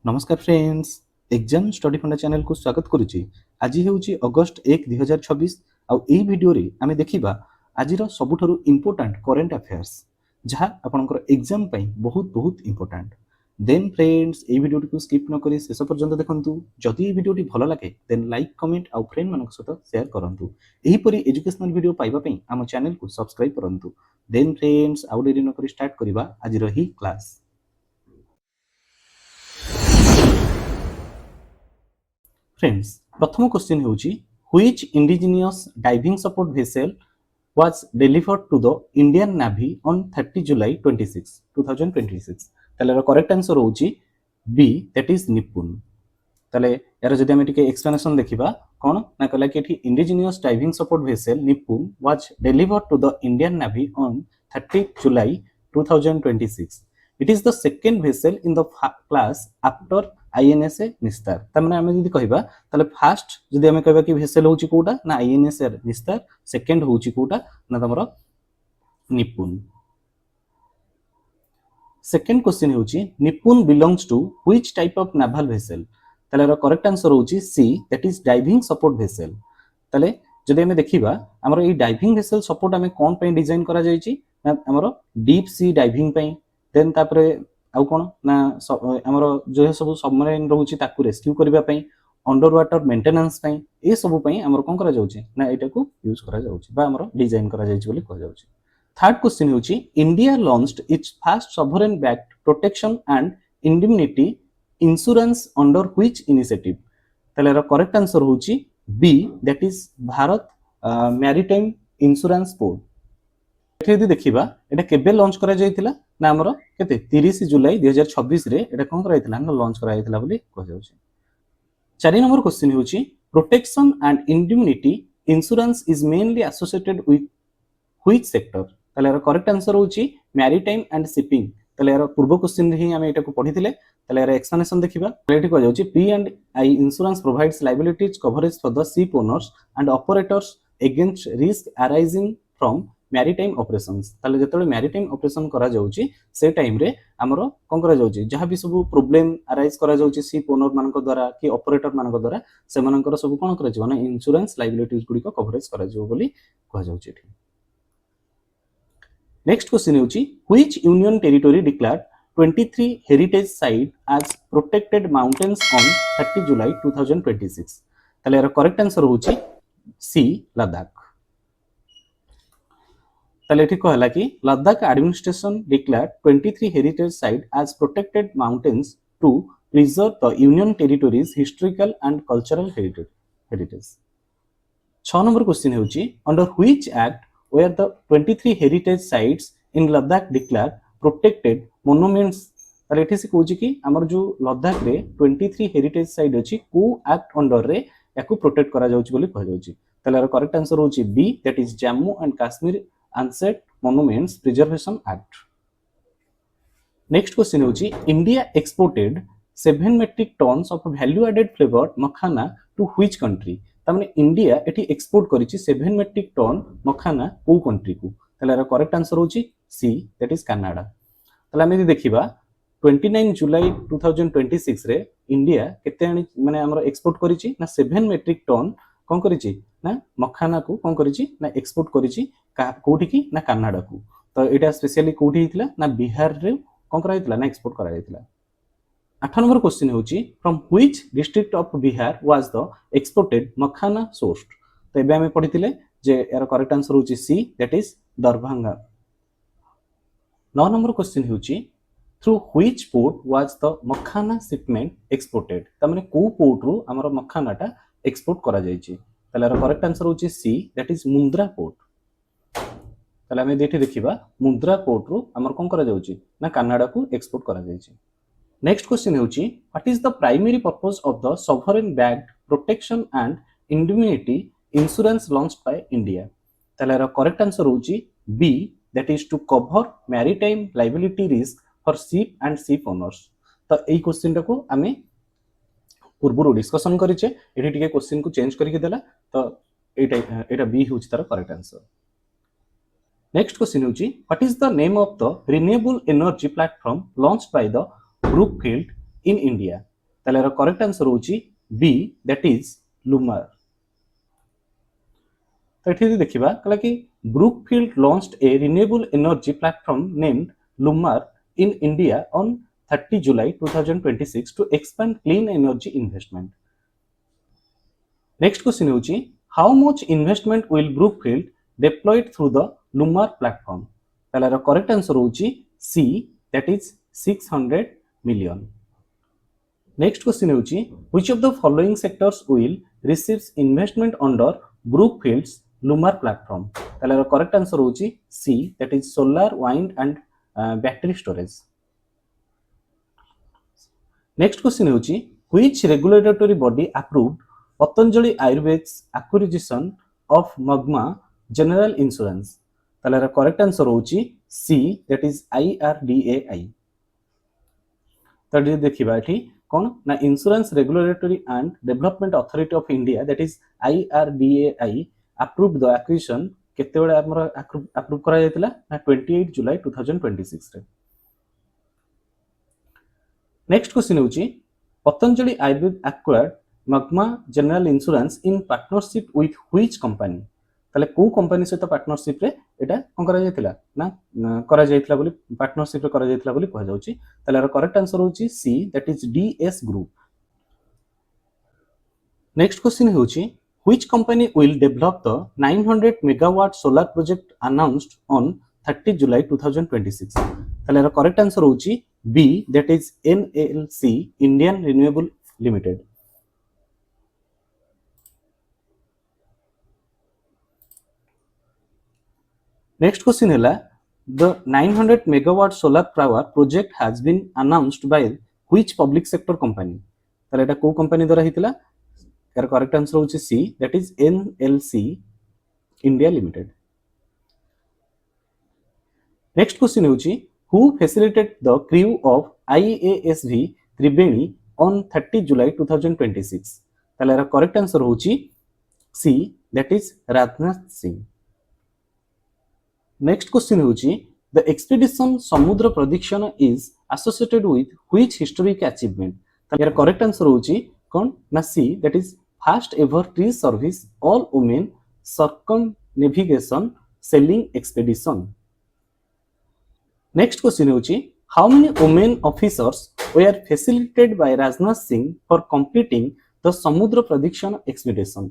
नमस्कार friends exam study फंडा channel को स्वागत करुच्ची। आज हूँ अगस्ट 1 2026 आउ यही वीडियो आम देखा आज सबुठ इम्पोर्टाट करेन्ट अफेयर्स जहाँ आपंकर एग्जाम बहुत बहुत इम्पोर्टाट। देन फ्रेंड्स ये वीडियो को स्किप न करी शेष पर्यंत देखंतु। जदि ये वीडियो भल लगे देन लाइक कमेंट आउ फ्रेंड मान सहित शेयर करंतु। एही परी एजुकेशनल वीडियो पाइबा पई आम चैनल को सब्सक्राइब करंतु। देन फ्रेंड्स आउ देरी न करी स्टार्ट करबा आज ही क्लास। फ्रेंड्स प्रथम क्वेश्चन होची which indigenous diving support vessel was delivered to the Indian Navy on 30 July 2026 ताले करेक्ट आंसर होची बी दैट इज निपुण। ताले यार जदि हम टिके एक्सप्लेनेशन देखिबा कोन ना कहला कि एठी इंडिजिनियस डाइविंग सपोर्ट वेसल निपुण was delivered to the Indian Navy on 30 July 2026. It is the second vessel in the class after INS निस्तार। तमने हमें जदि कहबा ताले फर्स्ट जदि हमें कहबा कि वेसल होची कोटा ना INS निस्तार, सेकंड होची कोटा ना तमरो निपुण। सेकंड क्वेश्चन होची Nipun belongs to which type of naval vessel. ताले करेक्ट आंसर होची C that is diving support vessel. ताले जदि हमें देखिबा हमरो ई डाइविंग वेसल सपोर्ट हमें कोन पे डिजाइन करा जायची ना हमरो डीप सी डाइविंग पे। देन तापरे आउ कोन ना हमरो जो सब सबमरीन रहउची ताकू रेस्क्यू करबा पे, अंडर वाटर मेंटेनेंस पे, ए सब पे हमरो कोन करा जाउची ना एटा को यूज करा जाउची बा हमरो डिजाइन करा जायची बोली कह जाउची। थर्ड क्वेश्चन होची India launched its first sovereign backed protection and indemnity insurance under which initiative. ताले करेक्ट आंसर होची B that is Bharat maritime insurance board. यदि देखिबा एटा केबे लॉन्च करा जायतिला ना हमरो केते 30 जुलाई 2026 रे एटा कोन करा जायतिला ना लॉन्च करा जायतिला बोली कह जाउची। 4 नंबर क्वेश्चन होची protection and indemnity insurance is mainly associated with which sector. ताले करेक्ट आंसर होची मैरीटाइम एंड शिपिंग। ताले पूर्व क्वेश्चन रे ही हम एटा को पढिथिले। ताले एक्सप्लेनेशन देखिबा एठी कह जाउची P and I insurance provides liabilities coverage for the ship owners and operators against risk arising from maritime operations. ताले जतले मैरीटाइम ऑपरेशन करा जाउची से टाइम रे हमरो कोन करा जाउची जहां भी सब प्रॉब्लम अराइज करा जाउची शिप ओनर मानक द्वारा कि ऑपरेटर मानक द्वारा से मानकर सब कोन करा जवन इंश्योरेंस लायबिलिटीज गुडी को कवरेज करा जाउ बोली कह जाउची एठी। नेक्स्ट क्वेश्चन होची which union territory declared 23 heritage site as protected mountains on 30 July 2026। ताले करेक्ट आंसर होची सी लद्दाख। ताले एठी कहला कि Ladakh administration declared 23 heritage site as protected mountains to preserve the union territories historical and cultural heritage. 6 number question होची under which act were the 23 heritage sites in Ladakh declared protected monuments। ताले एठी से कहूची कि हमर जो लद्दाख रे 23 हेरिटेज साइट अछि को एक्ट अंडर रे याकू प्रोटेक्ट करा जाउची बोली कह जाउची। ताले करेक्ट आंसर होची B that is Jammu and Kashmir ancient monuments preservation act. Next question होची India exported 7 metric tons of value added flavoured makhana to which country. तामने इंडिया एठी एक्सपोर्ट करिछि 7 मेट्रिक टन मखाना को कंट्री को। ताले करेक्ट आंसर होची सी दैट इज कनाडा। ताले हम देखिबा 29 जुलाई 2026 रे इंडिया केते माने हमर एक्सपोर्ट करिछि ना 7 मेट्रिक टन कोन करिछि ना मखाना को कोन करिछि ना एक्सपोर्ट करिछि कोठी की ना कनाडा को। तो एटा स्पेशली कोठी हितला ना बिहार रे कोन करा हितला ना एक्सपोर्ट करा हितला। 8 नंबर क्वेश्चन होची from which district of Bihar was the exported makhana sourced. तो एबे हम पढिथिले जे यार करेक्ट आंसर होची C that is Darbhanga. 9 number question होची through which port was the makhana shipment exported. त माने को पोर्ट रो हमर मखानाटा एक्सपोर्ट करा जायछि। ताले करेक्ट आंसर होची C that is Mundra port. ताले हम देठी देखिबा मुंद्रा पोर्ट रो हमर कोन करा जाउछि ना कनाडा को एक्सपोर्ट करा जायछि। नेक्स्ट क्वेश्चन होची what is the primary purpose of the sovereign backed protection and indemnity insurance launched by India. ताले करेक्ट आंसर होची B that is to cover maritime liability risk for ship and ship owners. तो एई question को हमें पूर्व discussion करिचे एठी टिके question को चेंज करके देला। तो एटा बी होची तार करेक्ट आंसर। नेक्स्ट क्वेश्चन होची what is the name of the renewable energy platform launched by the Brookfield in India। ताले यार करेक्ट आंसर होची बी दैट इज लुमर। तो एठी देखिबा कला कि Brookfield launched a renewable energy platform named Lumer in India on 30 July 2026 to expand clean energy investment। Next question होची how much investment will Brookfield deployed through the Lumar platform? ताले यार correct answer होची C that is 600 million। Next question होची which of the following sectors will receives investment under Brookfield's Lumar platform? ताले यार correct answer होची C that is solar, wind and battery storage। Next question होची which regulatory body approved Patanjali Ayurved's acquisition of Magma General Insurance? ताले यार correct answer होची C that is IRDAI। तो देखिबा एठी कोन ना insurance regulatory and development authority of India that is IRDAI approved the acquisition केते बेले हमर अप्रूव करा जायतिला ना 28 July 2026 रे। नेक्स्ट क्वेश्चन होची Patanjali Ayurveda acquired Magma General Insurance in partnership with which company? ताले को कंपनी सहित पार्टनरशिप रे एटा कोन करा जायतिला ना करा जायतिला बोली पार्टनरशिप रे करा जायतिला बोली कहा जाउची। ताले यार करेक्ट आंसर होची C that is DS group. Next question होची which company will develop the 900 megawatt solar project announced on 30 July 2026? ताले यार करेक्ट आंसर होची B that is NLC Indian Renewable Limited। Next question है the 900 megawatt solar power project has been announced by which public sector company? ताले एटा को company द्वारा हितला यार correct answer होची C that is NLC India Limited। Next question होची who facilitated the crew of IASV Tribeni on 30 July 2026? ताले यार correct answer होची C that is Rajnath Singh। Next question होची the expedition Samudra Pradikshana is associated with which historic achievement? ताले यार correct answer होची कोन ना C that is first ever tree service all women circumnavigation sailing expedition। Next question होची how many women officers were facilitated by Rajnath Singh for completing the Samudra Pradikshana expedition?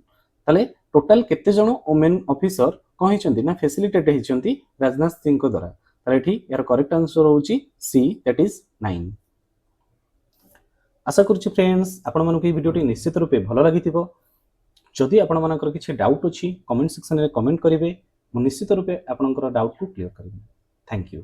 ताले total केते जण women officer कोन हिचंती ना facilitate हिचंती Rajnath Singh को द्वारा। ताले एठी यार करेक्ट आंसर होची C दैट इज 9। आशा करूची फ्रेंड्स आपण मानको ई वीडियोटी निश्चित रूपे भलो लागिथिबो। जदि आपण मानकर किछि डाउट अछि कमेंट सेक्शन रे कमेंट करिवे, मु निश्चित रूपे आपनकर डाउट को क्लियर करिवे। Thank you.